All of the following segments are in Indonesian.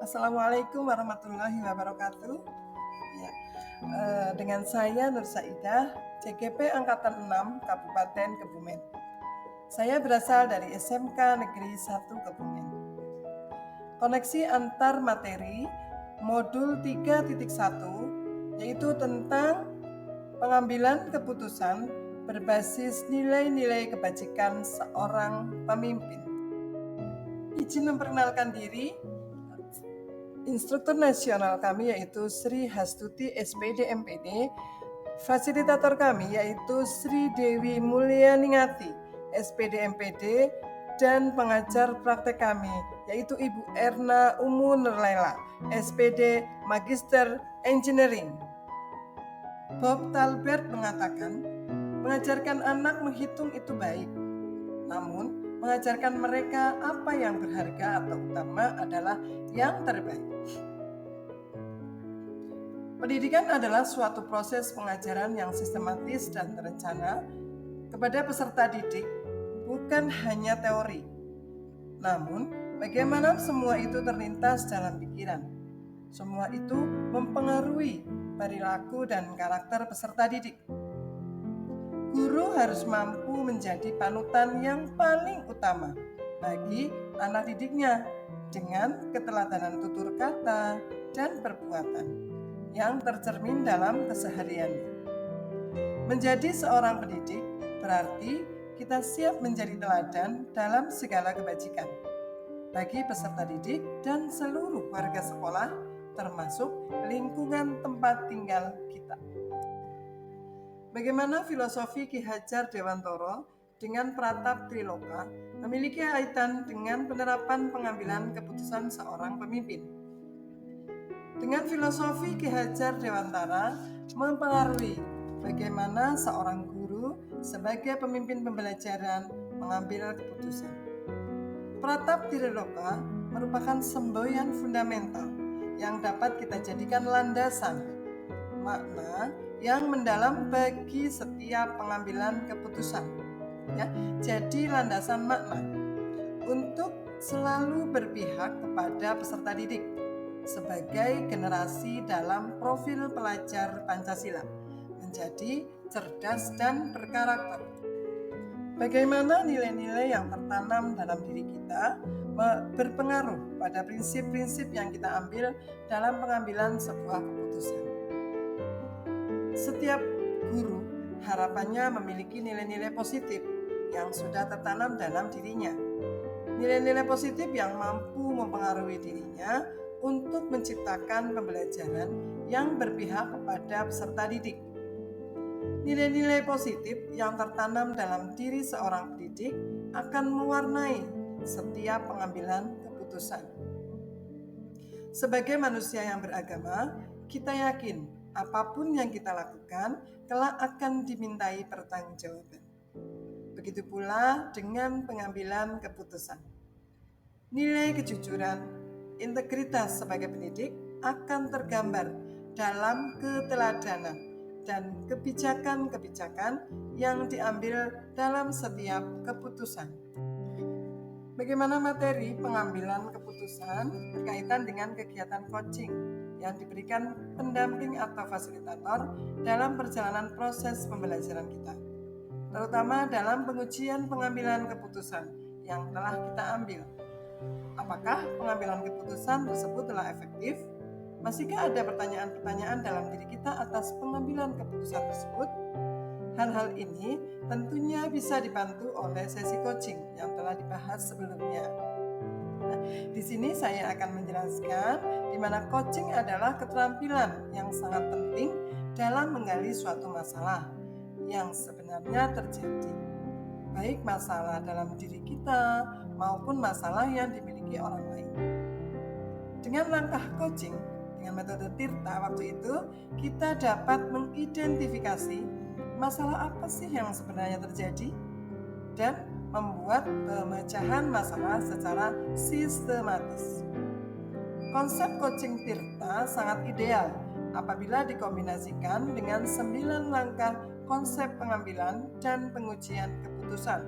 Assalamualaikum warahmatullahi wabarakatuh. Ya, dengan saya Nur Saidah, CGP Angkatan 6 Kabupaten Kebumen. Saya berasal dari SMK Negeri 1 Kebumen. Koneksi antar materi modul 3.1 yaitu tentang pengambilan keputusan berbasis nilai-nilai kebajikan seorang pemimpin. Izin memperkenalkan diri. Instruktur nasional kami yaitu Sri Hastuti SPD MPD, fasilitator kami yaitu Sri Dewi Mulyaningati SPD MPD, dan pengajar praktek kami yaitu Ibu Erna Umu Nurlaila SPD Magister Engineering. Bob Talbert mengatakan, mengajarkan anak menghitung itu baik, namun mengajarkan mereka apa yang berharga atau utama adalah yang terbaik. Pendidikan adalah suatu proses pengajaran yang sistematis dan terencana kepada peserta didik, bukan hanya teori. Namun, bagaimana semua itu terlintas dalam pikiran. Semua itu mempengaruhi perilaku dan karakter peserta didik. Guru harus mampu menjadi panutan yang paling utama bagi anak didiknya dengan keteladanan tutur kata dan perbuatan yang tercermin dalam kesehariannya. Menjadi seorang pendidik berarti kita siap menjadi teladan dalam segala kebajikan bagi peserta didik dan seluruh warga sekolah, termasuk lingkungan tempat tinggal kita. Bagaimana filosofi Ki Hajar Dewantoro dengan Pratap Triloka memiliki kaitan dengan penerapan pengambilan keputusan seorang pemimpin. Dengan filosofi Ki Hajar Dewantara mempengaruhi bagaimana seorang guru sebagai pemimpin pembelajaran mengambil keputusan. Pratap Triloka merupakan semboyan fundamental yang dapat kita jadikan landasan makna yang mendalam bagi setiap pengambilan keputusan. Ya, jadi landasan makna untuk selalu berpihak kepada peserta didik sebagai generasi dalam profil pelajar Pancasila, menjadi cerdas dan berkarakter. Bagaimana nilai-nilai yang tertanam dalam diri kita berpengaruh pada prinsip-prinsip yang kita ambil dalam pengambilan sebuah keputusan. Setiap guru harapannya memiliki nilai-nilai positif yang sudah tertanam dalam dirinya. Nilai-nilai positif yang mampu mempengaruhi dirinya untuk menciptakan pembelajaran yang berpihak kepada peserta didik. Nilai-nilai positif yang tertanam dalam diri seorang pendidik akan mewarnai setiap pengambilan keputusan. Sebagai manusia yang beragama, kita yakin apapun yang kita lakukan kelak akan dimintai pertanggungjawaban. Begitu pula dengan pengambilan keputusan. Nilai kejujuran, integritas sebagai pendidik akan tergambar dalam keteladanan dan kebijakan-kebijakan yang diambil dalam setiap keputusan. Bagaimana materi pengambilan keputusan berkaitan dengan kegiatan coaching yang diberikan pendamping atau fasilitator dalam perjalanan proses pembelajaran kita, terutama dalam pengujian pengambilan keputusan yang telah kita ambil. Apakah pengambilan keputusan tersebut telah efektif? Masihkah ada pertanyaan-pertanyaan dalam diri kita atas pengambilan keputusan tersebut? Hal-hal ini tentunya bisa dibantu oleh sesi coaching yang telah dibahas sebelumnya. Nah, di sini saya akan menjelaskan di mana coaching adalah keterampilan yang sangat penting dalam menggali suatu masalah yang sebenarnya terjadi, baik masalah dalam diri kita maupun masalah yang dimiliki orang lain. Dengan langkah coaching, dengan metode Tirta waktu itu, kita dapat mengidentifikasi masalah apa sih yang sebenarnya terjadi dan membuat pemecahan masalah secara sistematis. Konsep coaching Tirta sangat ideal apabila dikombinasikan dengan 9 langkah konsep pengambilan dan pengujian keputusan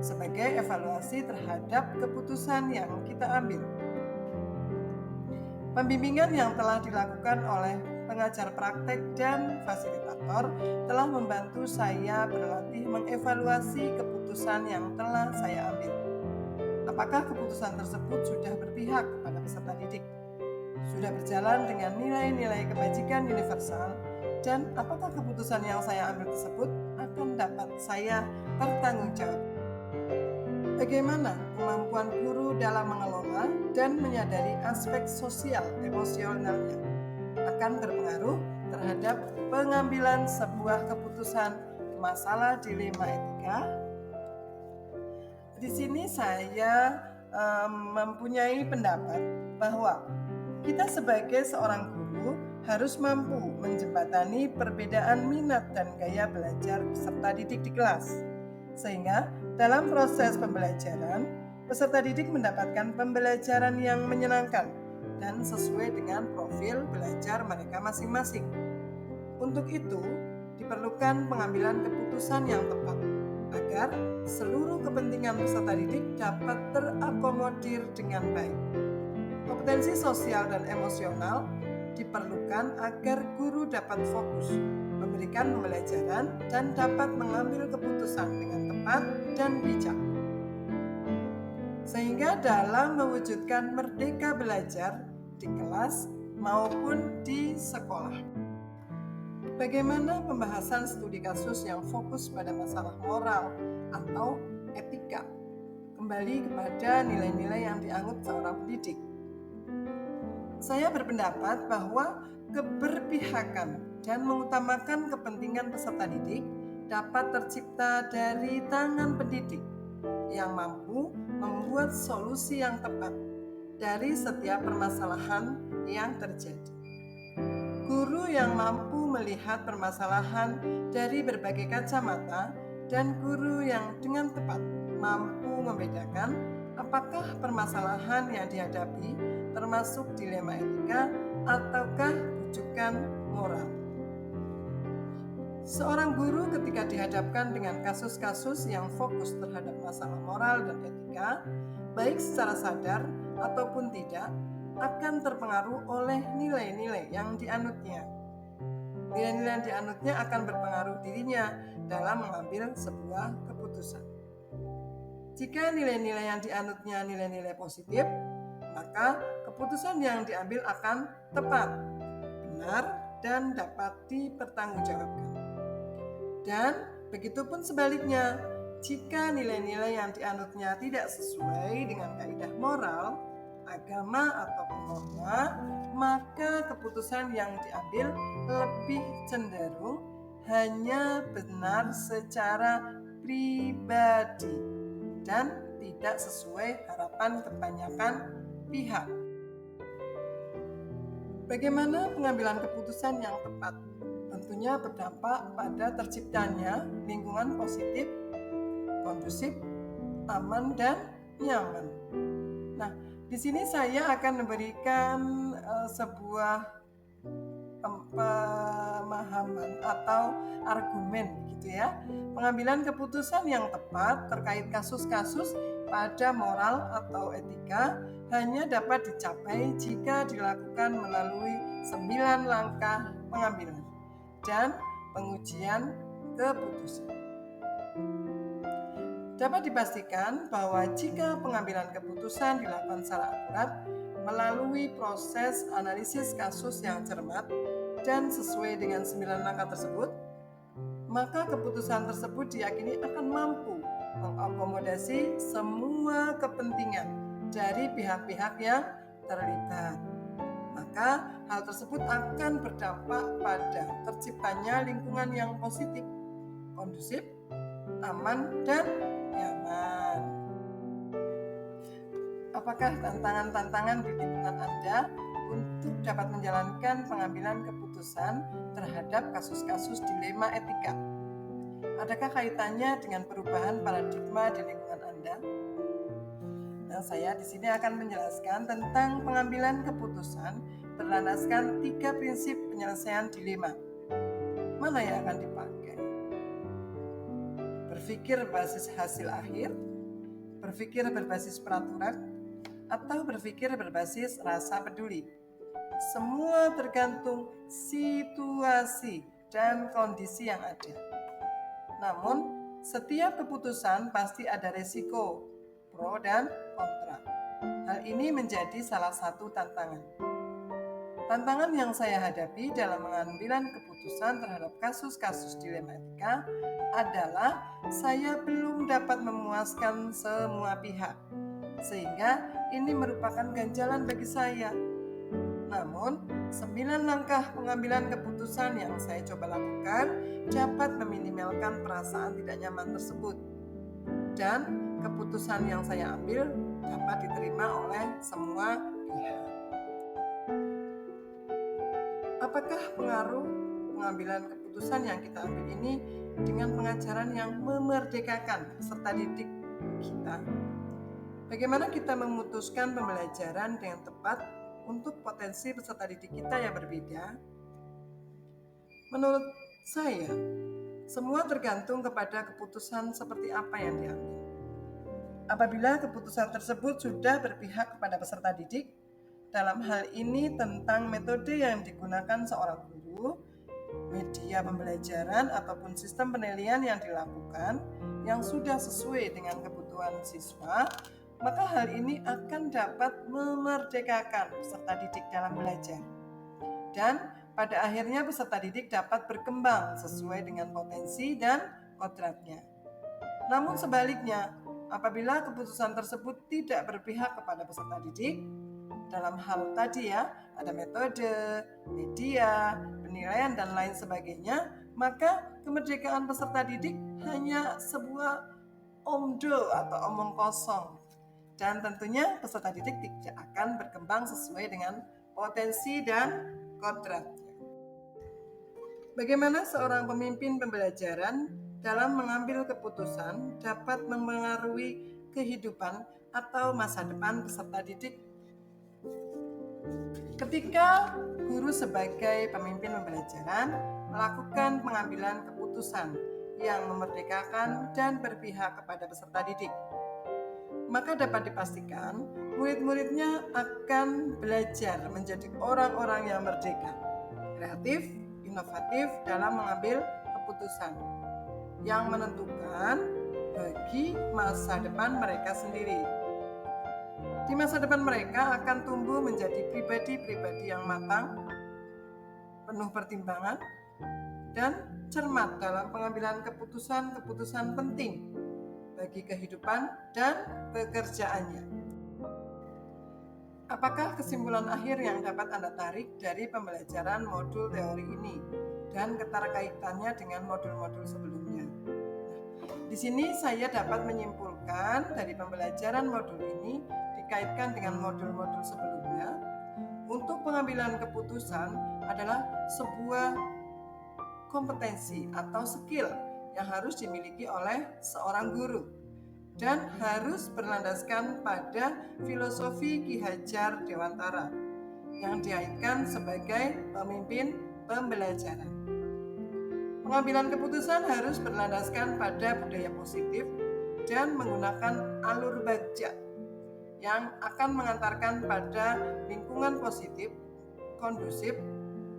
sebagai evaluasi terhadap keputusan yang kita ambil. Pembimbingan yang telah dilakukan oleh pengajar praktek dan fasilitator telah membantu saya berlatih mengevaluasi keputusan yang telah saya ambil. Apakah keputusan tersebut sudah berpihak kepada peserta didik? Sudah berjalan dengan nilai-nilai kebajikan universal? Dan apakah keputusan yang saya ambil tersebut akan dapat saya pertanggungjawabkan? Bagaimana kemampuan guru dalam mengelola dan menyadari aspek sosial emosionalnya akan berpengaruh terhadap pengambilan sebuah keputusan masalah dilema etika? Di sini saya mempunyai pendapat bahwa kita sebagai seorang guru harus mampu menjembatani perbedaan minat dan gaya belajar peserta didik di kelas, sehingga dalam proses pembelajaran, peserta didik mendapatkan pembelajaran yang menyenangkan dan sesuai dengan profil belajar mereka masing-masing. Untuk itu, diperlukan pengambilan keputusan yang tepat agar seluruh kepentingan peserta didik dapat terakomodir dengan baik. Kompetensi sosial dan emosional diperlukan agar guru dapat fokus memberikan pembelajaran dan dapat mengambil keputusan dengan tepat dan bijak. Sehingga dalam mewujudkan merdeka belajar di kelas maupun di sekolah. Bagaimana pembahasan studi kasus yang fokus pada masalah moral atau etika? Kembali kepada nilai-nilai yang dianut seorang pendidik. Saya berpendapat bahwa keberpihakan dan mengutamakan kepentingan peserta didik dapat tercipta dari tangan pendidik yang mampu membuat solusi yang tepat dari setiap permasalahan yang terjadi. Guru yang mampu melihat permasalahan dari berbagai kacamata dan guru yang dengan tepat mampu membedakan apakah permasalahan yang dihadapi termasuk dilema etika ataukah rujukan moral. Seorang guru ketika dihadapkan dengan kasus-kasus yang fokus terhadap masalah moral dan etika, baik secara sadar ataupun tidak, akan terpengaruh oleh nilai-nilai yang dianutnya. Nilai-nilai yang dianutnya akan berpengaruh dirinya dalam mengambil sebuah keputusan. Jika nilai-nilai yang dianutnya nilai-nilai positif, maka keputusan yang diambil akan tepat, benar, dan dapat dipertanggungjawabkan. Dan begitupun sebaliknya, jika nilai-nilai yang dianutnya tidak sesuai dengan kaidah moral, agama, ataupun norma, maka keputusan yang diambil lebih cenderung hanya benar secara pribadi dan tidak sesuai harapan kebanyakan pihak. Bagaimana pengambilan keputusan yang tepat? Tentunya berdampak pada terciptanya lingkungan positif, kondusif, aman, dan nyaman. Nah, di sini saya akan memberikan sebuah pemahaman atau argumen gitu ya. Pengambilan keputusan yang tepat terkait kasus-kasus pada moral atau etika hanya dapat dicapai jika dilakukan melalui 9 langkah pengambilan dan pengujian keputusan. Dapat dipastikan bahwa jika pengambilan keputusan dilakukan secara akurat melalui proses analisis kasus yang cermat dan sesuai dengan 9 langkah tersebut, maka keputusan tersebut diyakini akan mampu mengakomodasi semua kepentingan dari pihak-pihak yang terlibat. Maka hal tersebut akan berdampak pada terciptanya lingkungan yang positif, kondusif, aman, dan nyaman. Apakah tantangan-tantangan di lingkungan Anda untuk dapat menjalankan pengambilan keputusan terhadap kasus-kasus dilema etika? Adakah kaitannya dengan perubahan paradigma di lingkungan Anda? Nah, saya di sini akan menjelaskan tentang pengambilan keputusan berlandaskan 3 prinsip penyelesaian dilema. Mana yang akan dipakai? Berpikir berbasis hasil akhir, berpikir berbasis peraturan, atau berpikir berbasis rasa peduli. Semua tergantung situasi dan kondisi yang ada. Namun, setiap keputusan pasti ada resiko, pro dan kontra. Hal ini menjadi salah satu tantangan. Tantangan yang saya hadapi dalam pengambilan keputusan terhadap kasus-kasus dilema etika adalah saya belum dapat memuaskan semua pihak, sehingga ini merupakan ganjalan bagi saya. Namun, 9 langkah pengambilan keputusan yang saya coba lakukan dapat meminimalkan perasaan tidak nyaman tersebut. Dan keputusan yang saya ambil dapat diterima oleh semua pihak. Apakah pengaruh pengambilan keputusan yang kita ambil ini dengan pengajaran yang memerdekakan peserta didik kita? Bagaimana kita memutuskan pembelajaran dengan tepat untuk potensi peserta didik kita yang berbeda? Menurut saya, semua tergantung kepada keputusan seperti apa yang diambil. Apabila keputusan tersebut sudah berpihak kepada peserta didik, dalam hal ini tentang metode yang digunakan seorang guru, media pembelajaran ataupun sistem penilaian yang dilakukan yang sudah sesuai dengan kebutuhan siswa, maka hal ini akan dapat memerdekakan peserta didik dalam belajar. Dan pada akhirnya peserta didik dapat berkembang sesuai dengan potensi dan kodratnya. Namun sebaliknya, apabila keputusan tersebut tidak berpihak kepada peserta didik, dalam hal tadi ada metode, media, penilaian dan lain sebagainya, maka kemerdekaan peserta didik hanya sebuah omdo atau omong kosong. Dan tentunya peserta didik tidak akan berkembang sesuai dengan potensi dan kodratnya. Bagaimana seorang pemimpin pembelajaran dalam mengambil keputusan dapat mempengaruhi kehidupan atau masa depan peserta didik? Ketika guru sebagai pemimpin pembelajaran melakukan pengambilan keputusan yang memerdekakan dan berpihak kepada peserta didik, maka dapat dipastikan murid-muridnya akan belajar menjadi orang-orang yang merdeka, kreatif, inovatif dalam mengambil keputusan yang menentukan bagi masa depan mereka sendiri. Di masa depan mereka akan tumbuh menjadi pribadi-pribadi yang matang, penuh pertimbangan, dan cermat dalam pengambilan keputusan-keputusan penting bagi kehidupan dan pekerjaannya. Apakah kesimpulan akhir yang dapat Anda tarik dari pembelajaran modul teori ini dan keterkaitannya dengan modul-modul sebelumnya? Di sini saya dapat menyimpulkan dari pembelajaran modul ini dikaitkan dengan modul-modul sebelumnya, untuk pengambilan keputusan adalah sebuah kompetensi atau skill yang harus dimiliki oleh seorang guru dan harus berlandaskan pada filosofi Ki Hajar Dewantara yang diaitkan sebagai pemimpin pembelajaran. Pengambilan keputusan harus berlandaskan pada budaya positif dan menggunakan alur baja yang akan mengantarkan pada lingkungan positif, kondusif,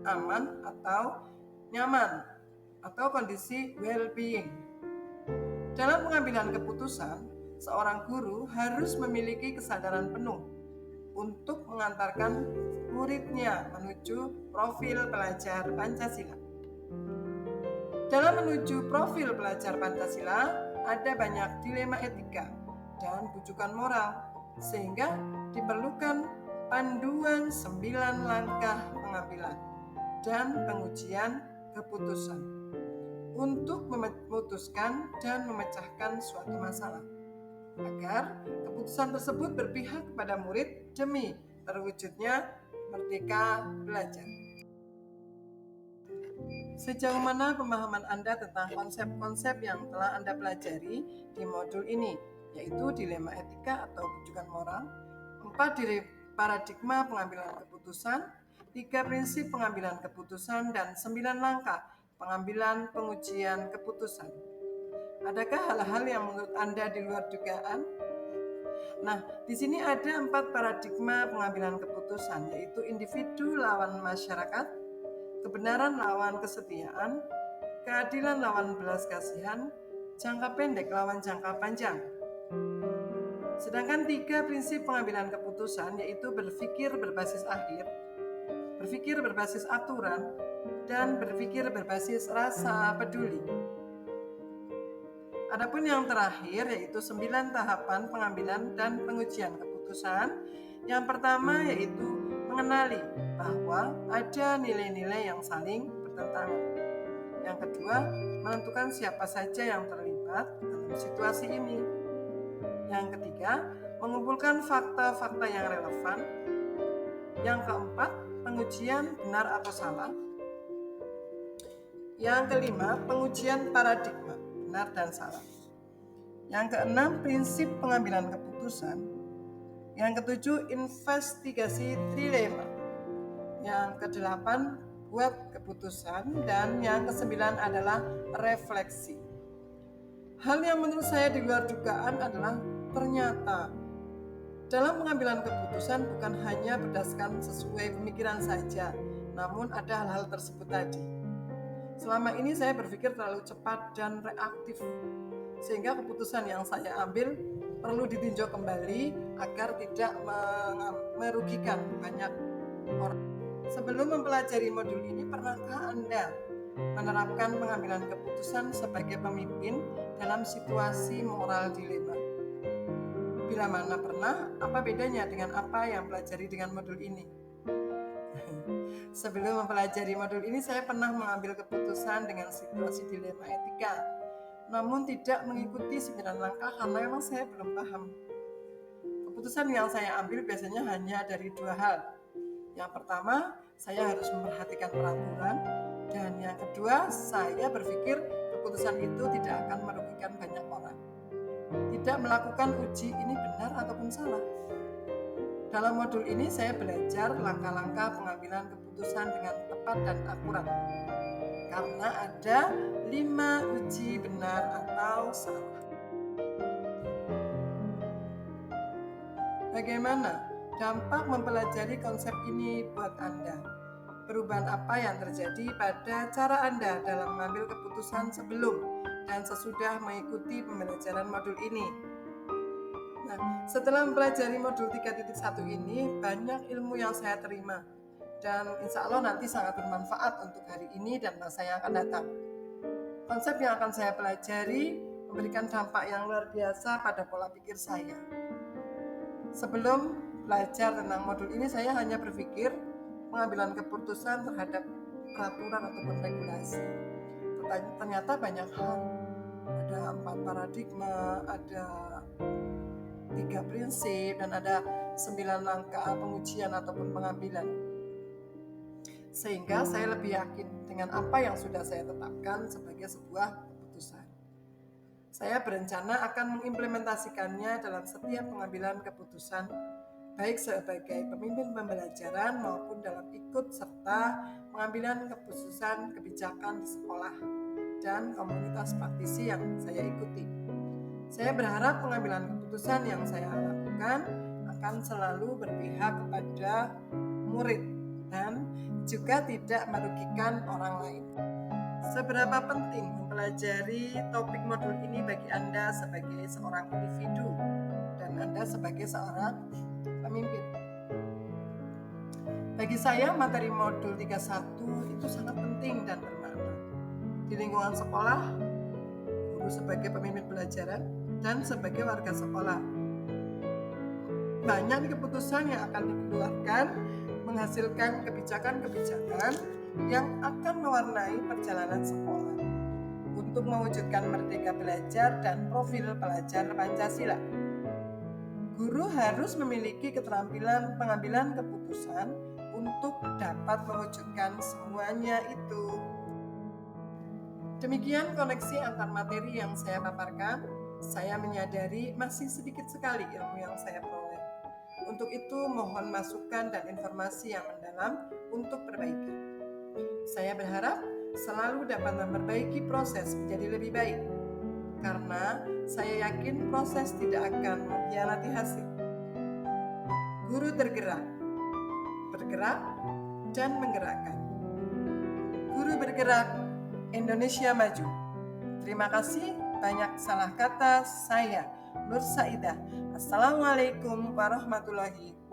aman atau nyaman, atau kondisi well-being. Dalam pengambilan keputusan, seorang guru harus memiliki kesadaran penuh untuk mengantarkan muridnya menuju profil pelajar Pancasila. Dalam menuju profil pelajar Pancasila, ada banyak dilema etika dan bujukan moral, sehingga diperlukan panduan 9 langkah pengambilan dan pengujian keputusan untuk memutuskan dan memecahkan suatu masalah, agar keputusan tersebut berpihak kepada murid demi terwujudnya merdeka belajar. Sejauh mana pemahaman Anda tentang konsep-konsep yang telah Anda pelajari di modul ini, yaitu dilema etika atau bujukan moral, 4 paradigma pengambilan keputusan, 3 prinsip pengambilan keputusan, dan 9 langkah pengambilan pengujian keputusan. Adakah hal-hal yang menurut Anda di luar dugaan? Nah, di sini ada 4 paradigma pengambilan keputusan, yaitu individu lawan masyarakat, kebenaran lawan kesetiaan, keadilan lawan belas kasihan, jangka pendek lawan jangka panjang. Sedangkan 3 prinsip pengambilan keputusan, yaitu berpikir berbasis akhir, berpikir berbasis aturan, dan berpikir berbasis rasa peduli. Adapun yang terakhir yaitu 9 tahapan pengambilan dan pengujian keputusan. Yang pertama yaitu mengenali bahwa ada nilai-nilai yang saling bertentangan. Yang kedua, menentukan siapa saja yang terlibat dalam situasi ini. Yang ketiga, mengumpulkan fakta-fakta yang relevan. Yang keempat, pengujian benar atau salah. Yang kelima, pengujian paradigma benar dan salah. Yang keenam, prinsip pengambilan keputusan. Yang ketujuh, investigasi trilema. Yang kedelapan, buat keputusan. Dan yang kesembilan adalah refleksi. Hal yang menurut saya di luar dugaan adalah ternyata dalam pengambilan keputusan bukan hanya berdasarkan sesuai pemikiran saja, namun ada hal-hal tersebut tadi. Selama ini saya berpikir terlalu cepat dan reaktif, sehingga keputusan yang saya ambil perlu ditinjau kembali agar tidak merugikan banyak orang. Sebelum mempelajari modul ini, pernahkah Anda menerapkan pengambilan keputusan sebagai pemimpin dalam situasi moral dilema? Bila mana pernah, apa bedanya dengan apa yang pelajari dengan modul ini? Sebelum mempelajari modul ini, saya pernah mengambil keputusan dengan situasi dilema etika, namun tidak mengikuti 9 langkah karena memang saya belum paham. Keputusan yang saya ambil biasanya hanya dari 2 hal. Yang pertama, saya harus memperhatikan peraturan, dan yang kedua, saya berpikir keputusan itu tidak akan merugikan banyak orang. Tidak melakukan uji ini benar ataupun salah. Dalam modul ini saya belajar langkah-langkah pengambilan keputusan dengan tepat dan akurat. Karena ada 5 uji benar atau salah. Bagaimana dampak mempelajari konsep ini buat Anda? Perubahan apa yang terjadi pada cara Anda dalam mengambil keputusan sebelum dan sesudah mengikuti pembelajaran modul ini? Nah, setelah mempelajari modul 3.1 ini, banyak ilmu yang saya terima. Dan insya Allah nanti sangat bermanfaat untuk hari ini dan masa yang akan datang. Konsep yang akan saya pelajari memberikan dampak yang luar biasa pada pola pikir saya. Sebelum belajar tentang modul ini, saya hanya berpikir pengambilan keputusan terhadap peraturan ataupun regulasi. Ternyata banyak hal. Ada 4 paradigma, ada 3 prinsip, dan ada 9 langkah pengujian ataupun pengambilan. Sehingga saya lebih yakin dengan apa yang sudah saya tetapkan sebagai sebuah keputusan. Saya berencana akan mengimplementasikannya dalam setiap pengambilan keputusan, baik sebagai pemimpin pembelajaran maupun dalam ikut serta pengambilan keputusan kebijakan di sekolah dan komunitas praktisi yang saya ikuti. Saya berharap pengambilan keputusan yang saya lakukan akan selalu berpihak kepada murid dan juga tidak merugikan orang lain. Seberapa penting mempelajari topik modul ini bagi Anda sebagai seorang individu dan Anda sebagai seorang pemimpin? Bagi saya, materi modul 31 itu sangat penting dan bermakna. Di lingkungan sekolah, guru sebagai pemimpin pelajaran, dan sebagai warga sekolah. Banyak keputusan yang akan dikeluarkan menghasilkan kebijakan-kebijakan yang akan mewarnai perjalanan sekolah untuk mewujudkan merdeka belajar dan profil pelajar Pancasila. Guru harus memiliki keterampilan pengambilan keputusan untuk dapat mewujudkan semuanya itu. Demikian koneksi antar materi yang saya paparkan. Saya menyadari masih sedikit sekali ilmu yang saya peroleh. Untuk itu mohon masukan dan informasi yang mendalam untuk perbaikan. Saya berharap selalu dapat memperbaiki proses menjadi lebih baik. Karena saya yakin proses tidak akan mengkhianati hasil. Guru tergerak, bergerak, dan menggerakkan. Guru bergerak, Indonesia maju. Terima kasih, banyak salah kata saya, Nur Saidah. Assalamualaikum warahmatullahi wabarakatuh.